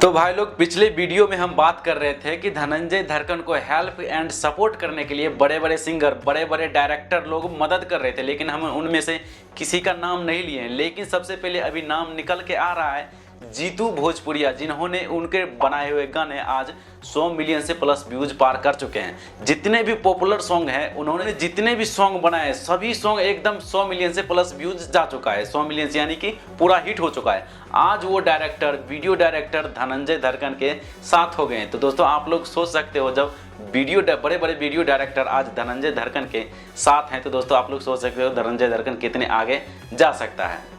तो भाई लोग, पिछले वीडियो में हम बात कर रहे थे कि धनंजय धड़कन को हेल्प एंड सपोर्ट करने के लिए बड़े बड़े सिंगर, बड़े बड़े डायरेक्टर लोग मदद कर रहे थे, लेकिन हम उनमें से किसी का नाम नहीं लिए हैं। लेकिन सबसे पहले अभी नाम निकल के आ रहा है जीतू भोजपुरिया, जिन्होंने उनके बनाए हुए गाने आज 100 मिलियन से प्लस व्यूज पार कर चुके हैं। जितने भी पॉपुलर सॉन्ग हैं, उन्होंने जितने भी सॉन्ग बनाए सभी सॉन्ग एकदम 100 मिलियन से प्लस व्यूज जा चुका है। 100 मिलियन यानी कि पूरा हिट हो चुका है। आज वो डायरेक्टर, वीडियो डायरेक्टर धनंजय धड़कन के साथ हो गए हैं। तो दोस्तों, आप लोग सोच सकते हो, जब बड़े बड़े वीडियो डायरेक्टर आज धनंजय धड़कन के साथ हैं, तो दोस्तों आप लोग सोच सकते हो धनंजय धड़कन कितने आगे जा सकता है।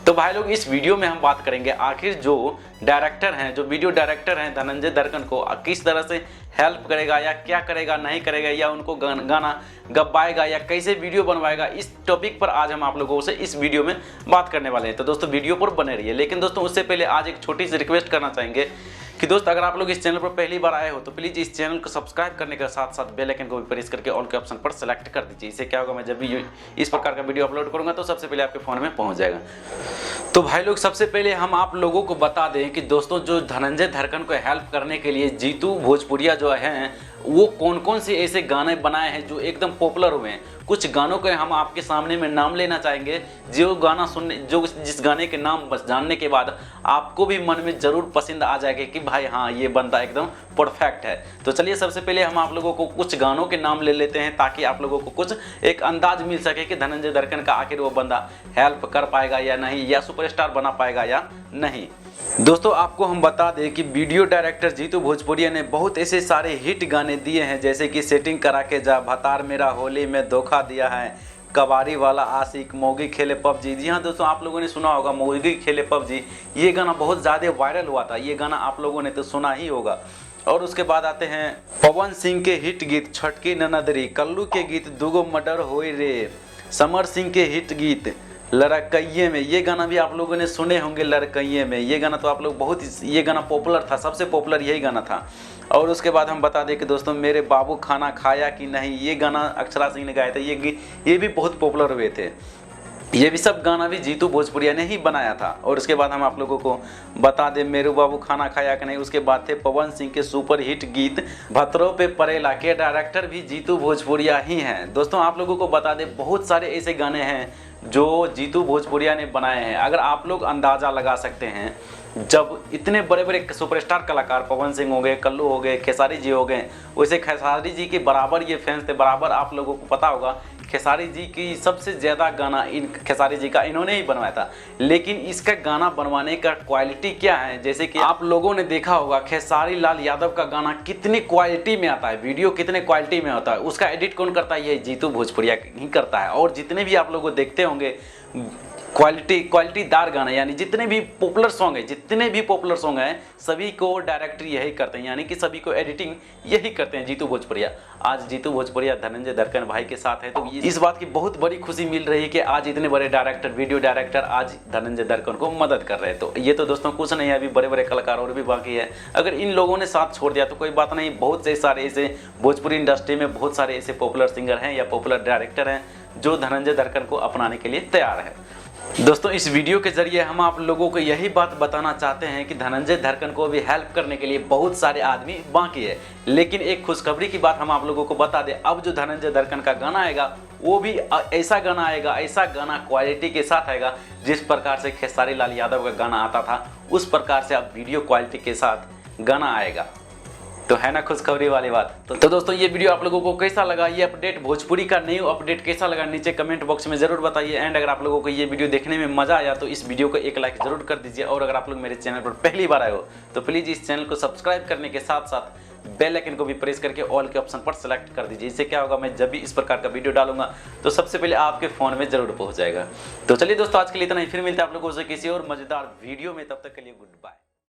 तो भाई लोग, इस वीडियो में हम बात करेंगे आखिर जो डायरेक्टर हैं, जो वीडियो डायरेक्टर हैं धनंजय धड़कन को किस तरह से हेल्प करेगा, या क्या करेगा, नहीं करेगा, या उनको गाना गवाएगा, या कैसे वीडियो बनवाएगा। इस टॉपिक पर आज हम आप लोगों से इस वीडियो में बात करने वाले हैं। तो दोस्तों वीडियो पर बने रहिए। लेकिन दोस्तों, उससे पहले आज एक छोटी सी रिक्वेस्ट करना चाहेंगे कि दोस्त, अगर आप लोग इस चैनल पर पहली बार आए हो तो प्लीज़ इस चैनल को सब्सक्राइब करने के साथ साथ बेल आइकन को भी प्रेस करके ऑल के ऑप्शन पर सेलेक्ट कर दीजिए। इससे क्या होगा, मैं जब भी इस प्रकार का वीडियो अपलोड करूंगा तो सबसे पहले आपके फ़ोन में पहुंच जाएगा। तो भाई लोग, सबसे पहले हम आप लोगों को बता दें कि दोस्तों, जो धनंजय धड़कन को हेल्प करने के लिए जीतू भोजपुरिया जो हैं, वो कौन कौन से ऐसे गाने बनाए हैं जो एकदम पॉपुलर हुए हैं। कुछ गानों के हम आपके सामने में नाम लेना चाहेंगे, जो गाना सुनने, जिस गाने के नाम बस जानने के बाद आपको भी मन में ज़रूर पसंद आ जाएगा कि भाई हाँ, ये बंदा एकदम परफेक्ट है। तो चलिए, सबसे पहले हम आप लोगों को कुछ गानों के नाम ले लेते हैं, ताकि आप लोगों को कुछ एक अंदाज मिल सके कि धनंजय धड़कन का आखिर वो बंदा हेल्प कर पाएगा या नहीं, या सुपरस्टार बना पाएगा या नहीं। दोस्तों, आपको हम बता दें कि वीडियो डायरेक्टर जीतू भोजपुरिया ने बहुत ऐसे सारे हिट गाने दिए हैं, जैसे कि सेटिंग करा के जा, भतार मेरा होली में धोखा दिया है, कबाड़ी वाला आशिक, मौगी खेले पबजी। जी हाँ दोस्तों, आप लोगों ने सुना होगा मौगी खेले पबजी। ये गाना बहुत ज़्यादा वायरल हुआ था, ये गाना आप लोगों ने तो सुना ही होगा। और उसके बाद आते हैं पवन सिंह के हिट गीत छटकी ननदरी, कल्लू के गीत दुगो मर्डर होए रे, समर सिंह के हिट गीत लड़कइये में। ये गाना भी आप लोगों ने सुने होंगे, लड़कइये में। ये गाना तो आप लोग ये गाना पॉपुलर था, सबसे पॉपुलर यही गाना था। और उसके बाद हम बता दें कि दोस्तों, मेरे बाबू खाना खाया कि नहीं, ये गाना अक्षरा सिंह ने गाया था। ये भी बहुत पॉपुलर हुए थे। ये भी सब गाना भी जीतू भोजपुरिया ने ही बनाया था। और उसके बाद हम आप लोगों को बता दें मेरे बाबू खाना खाया कि नहीं। उसके बाद थे पवन सिंह के सुपर हिट गीत भतरों पे परेला, के डायरेक्टर भी जीतू भोजपुरिया ही हैं। दोस्तों, आप लोगों को बता दें बहुत सारे ऐसे गाने हैं जो जीतू भोजपुरिया ने बनाए हैं। अगर आप लोग अंदाज़ा लगा सकते हैं, जब इतने बड़े बड़े सुपरस्टार कलाकार पवन सिंह हो गए, कल्लू हो गए, खेसारी जी हो गए, वैसे खेसारी जी के बराबर ये फैंस थे, बराबर आप लोगों को पता होगा खेसारी जी की सबसे ज़्यादा गाना खेसारी जी का इन्होंने ही बनवाया था। लेकिन इसका गाना बनवाने का क्वालिटी क्या है, जैसे कि आप लोगों ने देखा होगा खेसारी लाल यादव का गाना कितनी क्वालिटी में आता है, वीडियो कितने क्वालिटी में होता है, उसका एडिट कौन करता है, ये जीतू भोजपुरिया ही करता है। और जितने भी आप लोग देखते होंगे क्वालिटीदार गाना, यानी जितने भी पॉपुलर सॉन्ग हैं सभी को डायरेक्टर यही करते हैं, यानी कि सभी को एडिटिंग यही करते हैं जीतू भोजपुरिया। आज जीतू भोजपुरिया धनंजय धड़कन भाई के साथ है, तो इस बात की बहुत बड़ी खुशी मिल रही है कि आज इतने बड़े डायरेक्टर, वीडियो डायरेक्टर आज धनंजय धड़कन को मदद कर रहे हैं। तो ये तो दोस्तों कुछ नहीं है, अभी बड़े बड़े कलाकार और भी बाकी है। अगर इन लोगों ने साथ छोड़ दिया तो कोई बात नहीं। बहुत से सारे ऐसे भोजपुरी इंडस्ट्री में बहुत सारे ऐसे पॉपुलर सिंगर हैं या पॉपुलर डायरेक्टर हैं जो धनंजय धड़कन को अपनाने के लिए तैयार है। दोस्तों, इस वीडियो के जरिए हम आप लोगों को यही बात बताना चाहते हैं कि धनंजय धड़कन को भी हेल्प करने के लिए बहुत सारे आदमी बाकी है। लेकिन एक खुशखबरी की बात हम आप लोगों को बता दें, अब जो धनंजय धड़कन का गाना आएगा वो भी ऐसा गाना आएगा, ऐसा गाना क्वालिटी के साथ आएगा जिस प्रकार से खेसारी लाल यादव का गाना आता था, उस प्रकार से अब वीडियो क्वालिटी के साथ गाना आएगा। तो है ना खुशखबरी वाली बात। तो दोस्तों, ये वीडियो आप लोगों को कैसा लगा, ये अपडेट भोजपुरी का न्यू अपडेट कैसा लगा, नीचे कमेंट बॉक्स में जरूर बताइए। एंड अगर आप लोगों को ये वीडियो देखने में मजा आया तो इस वीडियो को एक लाइक जरूर कर दीजिए। और अगर आप लोग मेरे चैनल पर पहली बार आए हो तो प्लीज़ इस चैनल को सब्सक्राइब करने के साथ साथ बेल आइकन को भी प्रेस करके ऑल के ऑप्शन पर सेलेक्ट कर दीजिए। इससे क्या होगा, मैं जब भी इस प्रकार का वीडियो डालूंगा तो सबसे पहले आपके फ़ोन में जरूर पहुँच जाएगा। तो चलिए दोस्तों, आज के लिए इतना ही, फिर मिलते हैं आप लोगों से किसी और मज़ेदार वीडियो में। तब तक के लिए गुड बाय।